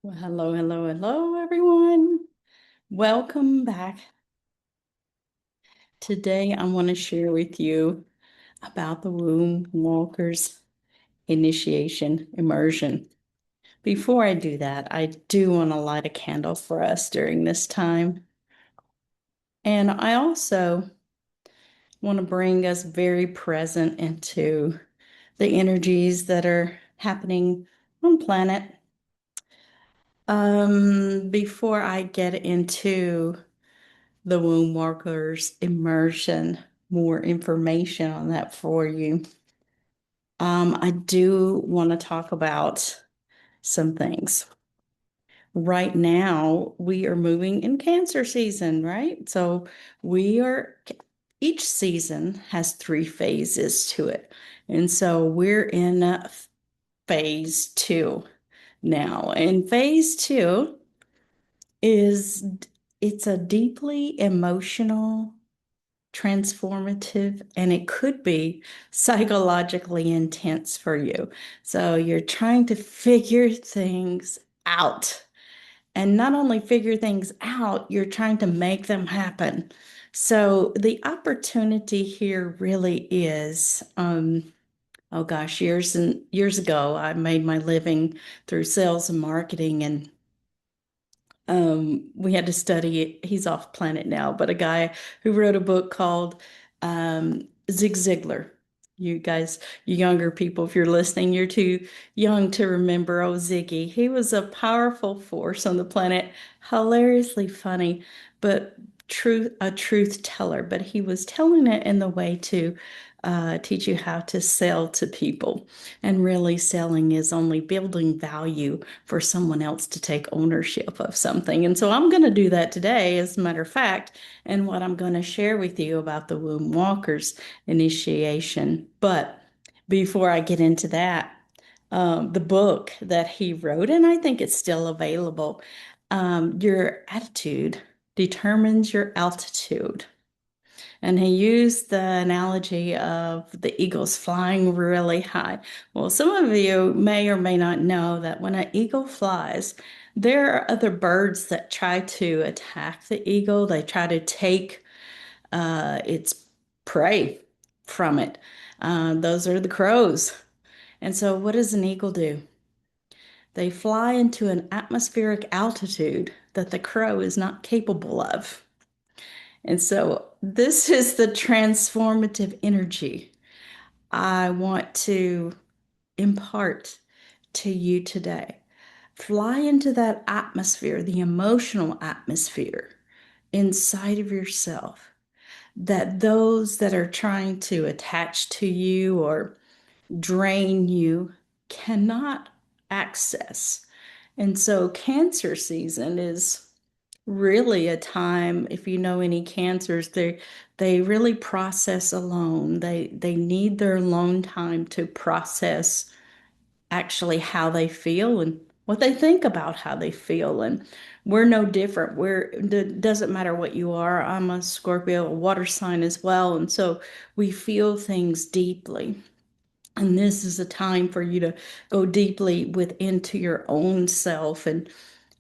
Well, hello, hello, hello, everyone. Welcome back. Today, I want to share with you about the womb walker's initiation immersion. Before I do that, I do want to light a candle for us during this time. And I also want to bring us very present into the energies that are happening on planet. Before I get into the womb walker's immersion, more information on that for you. I do want to talk about some things. Right now, we are moving in Cancer season, right? So each season has three phases to it. And so we're in phase two now. And phase two is it's a deeply emotional, transformative, and it could be psychologically intense for you. So you're trying to figure things out. And not only figure things out, you're trying to make them happen. So the opportunity here really is, oh gosh, years and years ago, I made my living through sales and marketing, and we had to study it. He's off planet now, but a guy who wrote a book called Zig Ziglar. You guys, you younger people, if you're listening, you're too young to remember. Oh, Ziggy. He was a powerful force on the planet, hilariously funny, but a truth teller. But he was telling it in the way to teach you how to sell to people. And really, selling is only building value for someone else to take ownership of something. And so I'm going to do that today, as a matter of fact, and what I'm going to share with you about the womb walker's initiation. But before I get into that, the book that he wrote, and I think it's still available, Your Attitude Determines Your Altitude. And he used the analogy of the eagles flying really high. Well, some of you may or may not know that when an eagle flies, there are other birds that try to attack the eagle. They try to take its prey from it. Those are the crows. And so, what does an eagle do? They fly into an atmospheric altitude that the crow is not capable of. And so, this is the transformative energy I want to impart to you today. Fly into that atmosphere, the emotional atmosphere inside of yourself that those that are trying to attach to you or drain you cannot access. And so, cancer season is really a time, if you know any cancers, they really process alone. They need their alone time to process actually how they feel and what they think about how they feel. And we're no different. It doesn't matter what you are. I'm a Scorpio, a water sign as well. And so we feel things deeply. And this is a time for you to go deeply within to your own self. And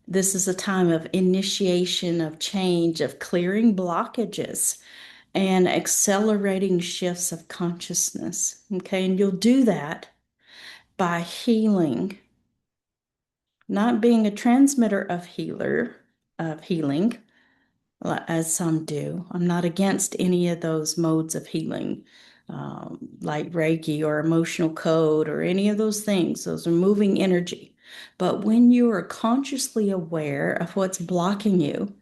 this is a time of initiation, of change, of clearing blockages and accelerating shifts of consciousness. Okay. And you'll do that by healing, not being a transmitter of healing, as some do. I'm not against any of those modes of healing, like Reiki or emotional code or any of those things. Those are moving energy. But when you are consciously aware of what's blocking you,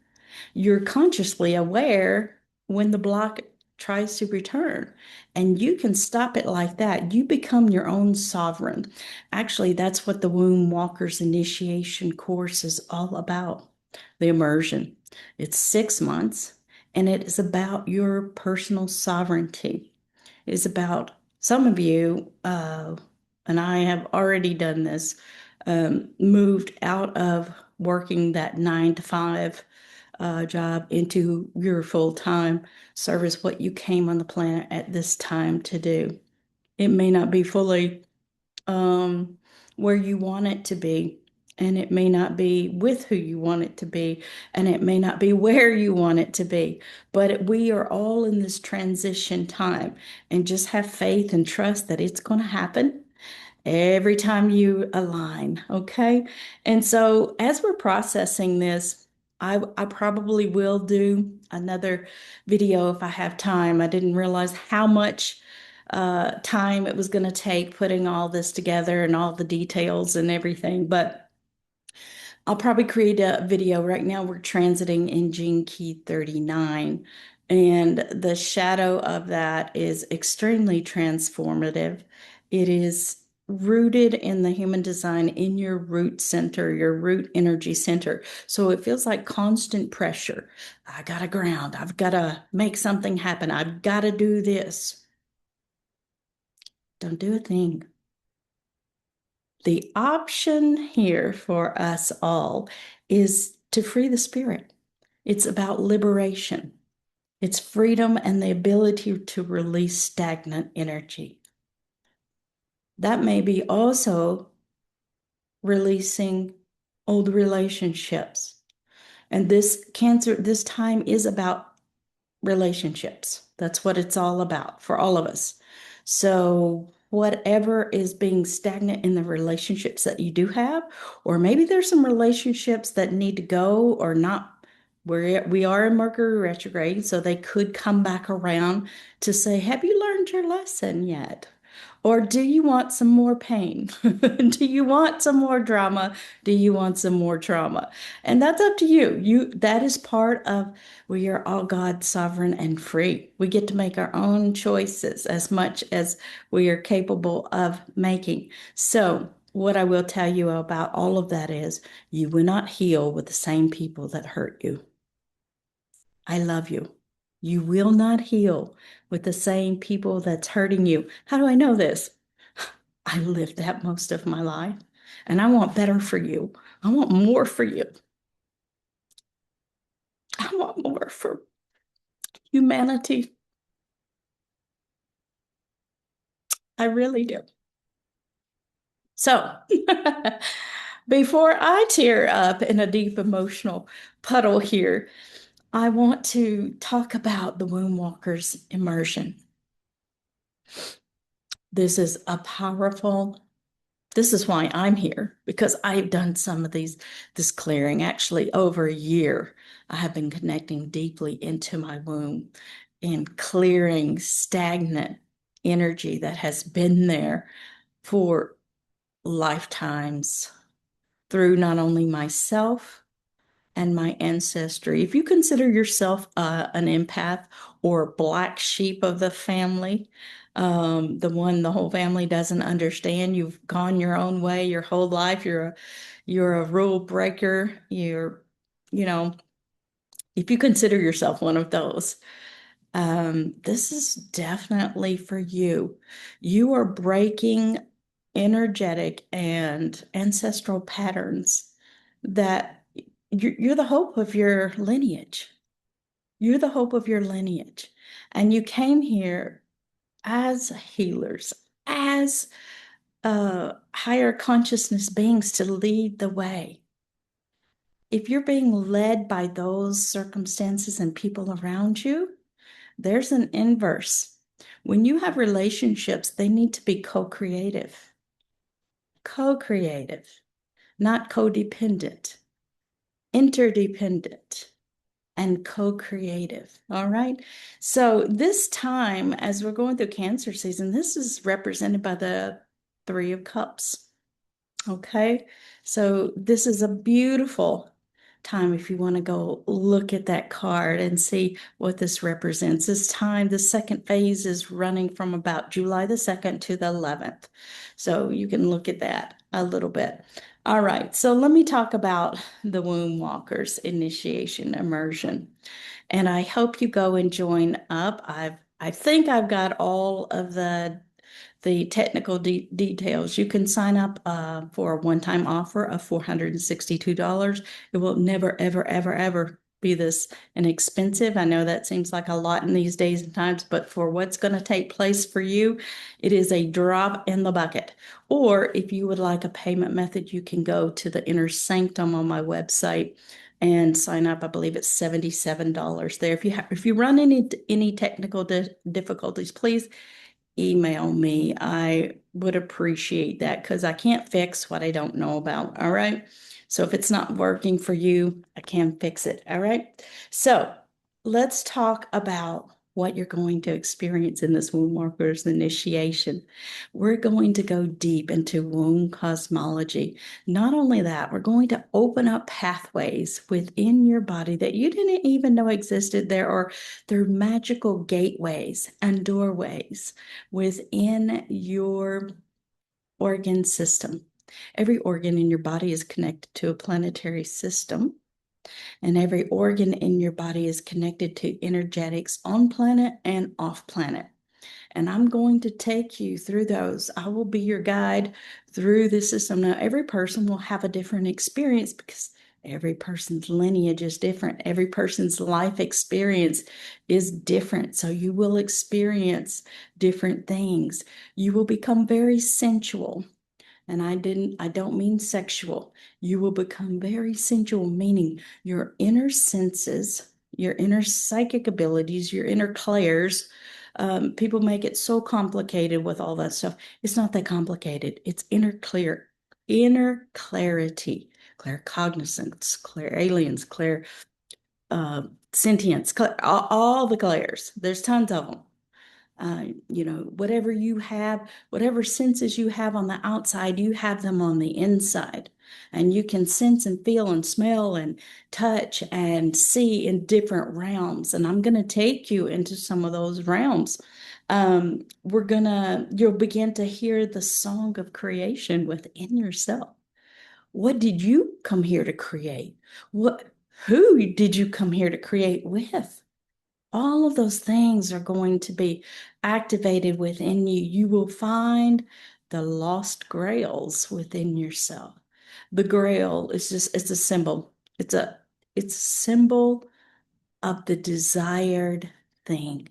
you're consciously aware when the block tries to return, and you can stop it like that. You become your own sovereign. Actually, that's what the Womb Walker's initiation course is all about, the immersion. It's 6 months, and it is about your personal sovereignty. It is about some of you, and I have already done this, moved out of working that 9 to 5 job into your full-time service, what you came on the planet at this time to do. It may not be fully where you want it to be, and it may not be with who you want it to be, and it may not be where you want it to be. But we are all in this transition time, and just have faith and trust that it's going to happen every time you align, okay? And so as we're processing this, I probably will do another video if I have time. I didn't realize how much time it was going to take putting all this together and all the details and everything, but I'll probably create a video. Right now, we're transiting in Gene Key 39, and the shadow of that is extremely transformative. It is rooted in the human design in your root center, your root energy center. So it feels like constant pressure. I gotta ground. I've gotta make something happen. I've gotta do this. Don't do a thing. The option here for us all is to free the spirit. It's about liberation. It's freedom and the ability to release stagnant energy. That may be also releasing old relationships. And this time is about relationships. That's what it's all about for all of us. So, whatever is being stagnant in the relationships that you do have, or maybe there's some relationships that need to go or not. We are in Mercury retrograde, so they could come back around to say, have you learned your lesson yet? Or do you want some more pain? Do you want some more drama? Do you want some more trauma? And that's up to you. That is part of, we are all God sovereign and free. We get to make our own choices as much as we are capable of making. So, what I will tell you about all of that is you will not heal with the same people that hurt you. I love you. You will not heal with the same people that's hurting you. How do I know this? I lived that most of my life, and I want better for you. I want more for you. I want more for humanity. I really do. So, before I tear up in a deep emotional puddle here, I want to talk about the womb walker's immersion. This is a powerful, this is why I'm here, because I've done some of this clearing actually over a year. I have been connecting deeply into my womb and clearing stagnant energy that has been there for lifetimes through not only myself and my ancestry. If you consider yourself an empath or black sheep of the family, the one the whole family doesn't understand, you've gone your own way your whole life. You're a rule breaker. You know, if you consider yourself one of those, this is definitely for you. You are breaking energetic and ancestral patterns that you're the hope of your lineage. You're the hope of your lineage. And you came here as healers, as higher consciousness beings to lead the way. If you're being led by those circumstances and people around you, there's an inverse. When you have relationships, they need to be co-creative. Co-creative, not codependent, interdependent, and co-creative. All right. So this time, as we're going through Cancer season, this is represented by the Three of Cups. Okay. So this is a beautiful time if you want to go look at that card and see what this represents. This time, the second phase is running from about July the 2nd to the 11th. So you can look at that a little bit. All right, so let me talk about the Womb Walkers initiation immersion. And I hope you go and join up. I think I've got all of the technical details. You can sign up for a one-time offer of $462. It will never, ever, ever, ever be this inexpensive. I know that seems like a lot in these days and times, but for what's going to take place for you, it is a drop in the bucket. Or if you would like a payment method, you can go to the inner sanctum on my website and sign up. I believe it's $77 there. If you run any technical difficulties, please email me. I would appreciate that because I can't fix what I don't know about. All right. So if it's not working for you, I can fix it. All right. So let's talk about what you're going to experience in this womb workers initiation. We're going to go deep into womb cosmology. Not only that, we're going to open up pathways within your body that you didn't even know existed there, or they're magical gateways and doorways within your organ system. Every organ in your body is connected to a planetary system, and every organ in your body is connected to energetics on planet and off planet. And I'm going to take you through those. I will be your guide through the system. Now, every person will have a different experience because every person's lineage is different. Every person's life experience is different. So you will experience different things. You will become very sensual. And I don't mean sexual. You will become very sensual, meaning your inner senses, your inner psychic abilities, your inner clairs. People make it so complicated with all that stuff. It's not that complicated. It's inner clarity, claircognizance, clairalience, sentience, all the clairs. There's tons of them. Whatever you have, whatever senses you have on the outside, you have them on the inside. And you can sense and feel and smell and touch and see in different realms. And I'm going to take you into some of those realms. You'll begin to hear the song of creation within yourself. What did you come here to create? Who did you come here to create with? All of those things are going to be activated within you. You will find the lost grails within yourself. The grail is it's a symbol. It's a symbol of the desired thing.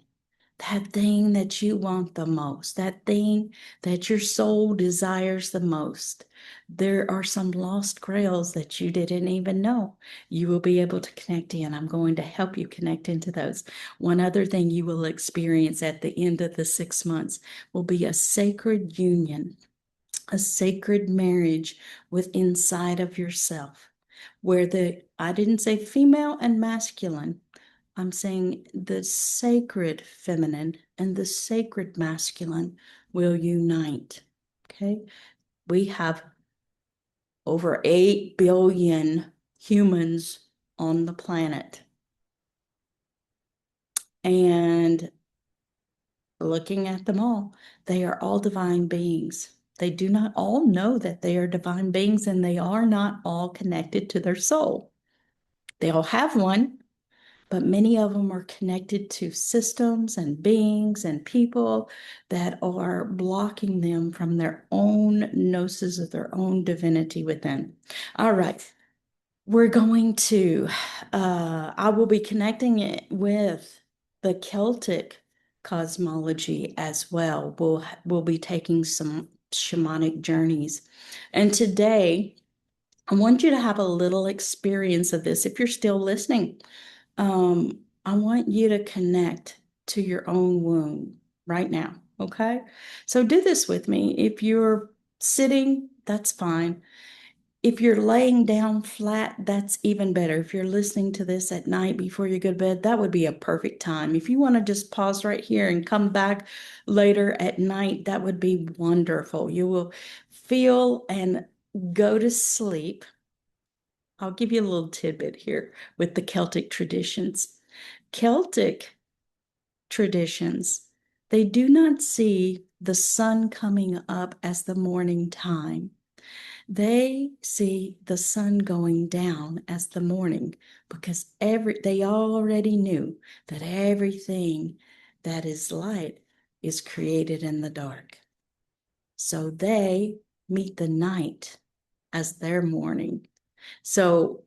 That thing that you want the most, that thing that your soul desires the most. There are some lost grails that you didn't even know. You will be able to connect in. I'm going to help you connect into those. One other thing you will experience at the end of the 6 months will be a sacred union, a sacred marriage with inside of yourself, where I didn't say female and masculine. I'm saying the sacred feminine and the sacred masculine will unite. Okay. We have over 8 billion humans on the planet. And looking at them all, they are all divine beings. They do not all know that they are divine beings, and they are not all connected to their soul. They all have one, but many of them are connected to systems and beings and people that are blocking them from their own gnosis of their own divinity within. All right. I will be connecting it with the Celtic cosmology as well. We'll be taking some shamanic journeys. And today, I want you to have a little experience of this. If you're still listening, I want you to connect to your own womb right now. Okay. So do this with me. If you're sitting, that's fine. If you're laying down flat, that's even better. If you're listening to this at night before you go to bed, that would be a perfect time. If you want to just pause right here and come back later at night, that would be wonderful. You will feel and go to sleep. I'll give you a little tidbit here with the Celtic traditions. Celtic traditions, they do not see the sun coming up as the morning time. They see the sun going down as the morning because they already knew that everything that is light is created in the dark. So they meet the night as their morning. So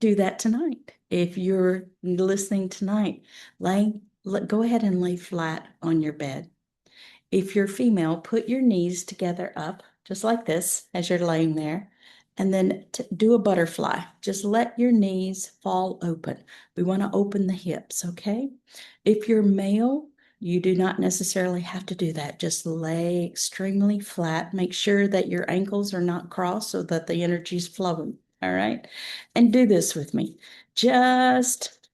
do that tonight. If you're listening tonight, go ahead and lay flat on your bed. If you're female, put your knees together up, just like this, as you're laying there, and then do a butterfly. Just let your knees fall open. We want to open the hips, okay? If you're male, you do not necessarily have to do that. Just lay extremely flat. Make sure that your ankles are not crossed so that the energy is flowing, all right? And do this with me. Just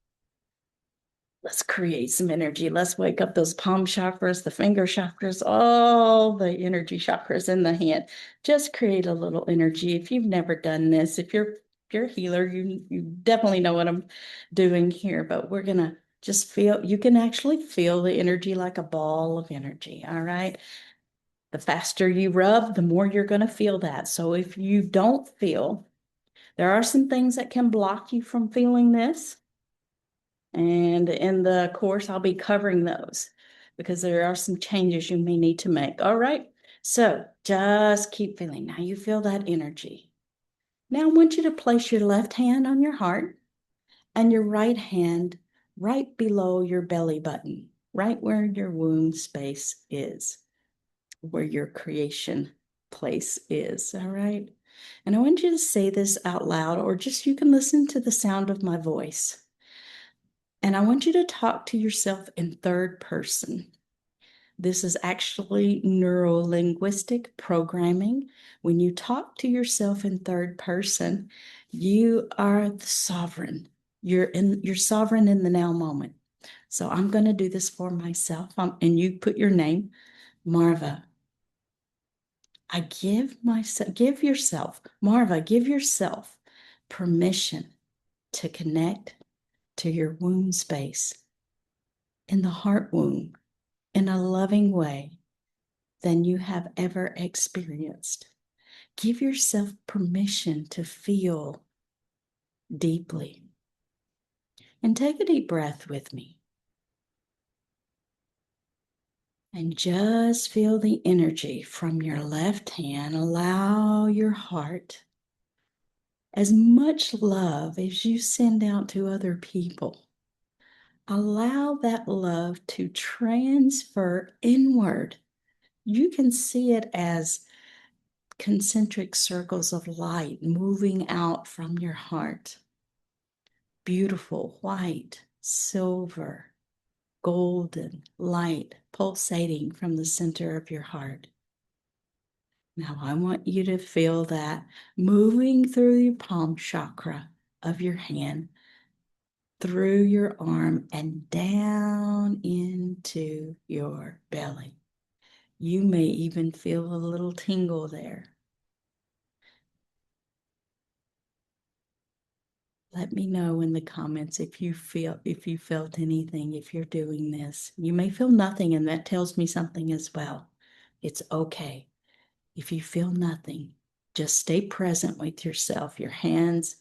let's create some energy. Let's wake up those palm chakras, the finger chakras, all the energy chakras in the hand. Just create a little energy. If you've never done this, if you're a healer, you definitely know what I'm doing here, but we're gonna just feel, you can actually feel the energy like a ball of energy. All right. The faster you rub, the more you're gonna feel that. So if you don't feel, there are some things that can block you from feeling this. And in the course, I'll be covering those because there are some changes you may need to make. All right. So just keep feeling. Now you feel that energy. Now I want you to place your left hand on your heart and your right hand right below your belly button, right where your womb space is, where your creation place is. All right. And I want you to say this out loud, or just you can listen to the sound of my voice. And I want you to talk to yourself in third person. This is actually neuro-linguistic programming. When you talk to yourself in third person, you are the sovereign. You're sovereign in the now moment. So I'm going to do this for myself. And you put your name, Marva. I give yourself, Marva, give yourself permission to connect to your womb space in the heart womb in a loving way than you have ever experienced. Give yourself permission to feel deeply. And take a deep breath with me. And just feel the energy from your left hand. Allow your heart, as much love as you send out to other people, allow that love to transfer inward. You can see it as concentric circles of light moving out from your heart. Beautiful white, silver, golden light pulsating from the center of your heart. Now I want you to feel that moving through your palm chakra of your hand, through your arm and down into your belly. You may even feel a little tingle there. Let me know in the comments if you felt anything, if you're doing this. You may feel nothing, and that tells me something as well. It's okay. If you feel nothing, just stay present with yourself. Your hands,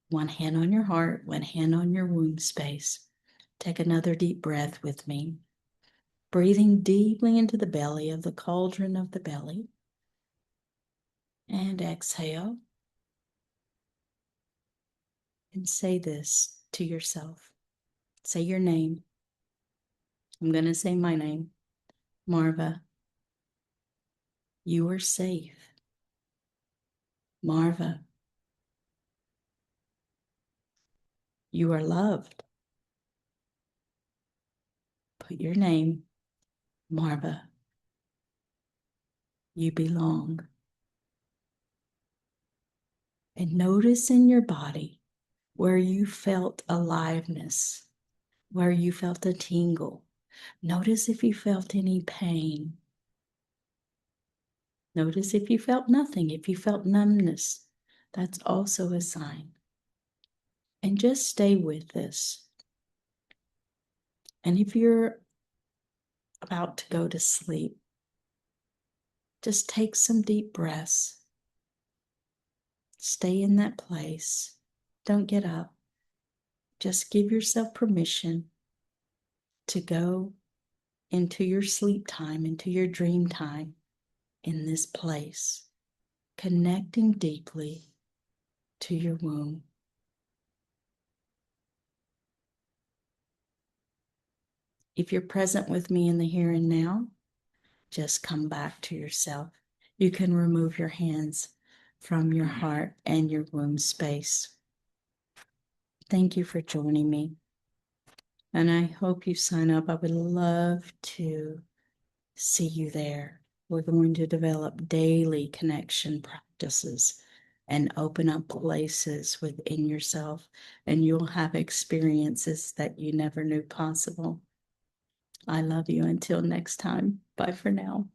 one hand on your heart, one hand on your womb space. Take another deep breath with me. Breathing deeply into the belly of the cauldron of the belly. And exhale. And say this to yourself. Say your name. I'm going to say my name. Marva, you are safe. Marva, you are loved. Put your name, Marva. You belong. And notice in your body where you felt aliveness, where you felt a tingle. Notice if you felt any pain. Notice if you felt nothing, if you felt numbness. That's also a sign. And just stay with this. And if you're about to go to sleep, just take some deep breaths. Stay in that place. Don't get up. Just give yourself permission to go into your sleep time, into your dream time in this place, connecting deeply to your womb. If you're present with me in the here and now, just come back to yourself. You can remove your hands from your heart and your womb space. Thank you for joining me. And I hope you sign up. I would love to see you there. We're going to develop daily connection practices and open up places within yourself, and you'll have experiences that you never knew possible. I love you. Until next time. Bye for now.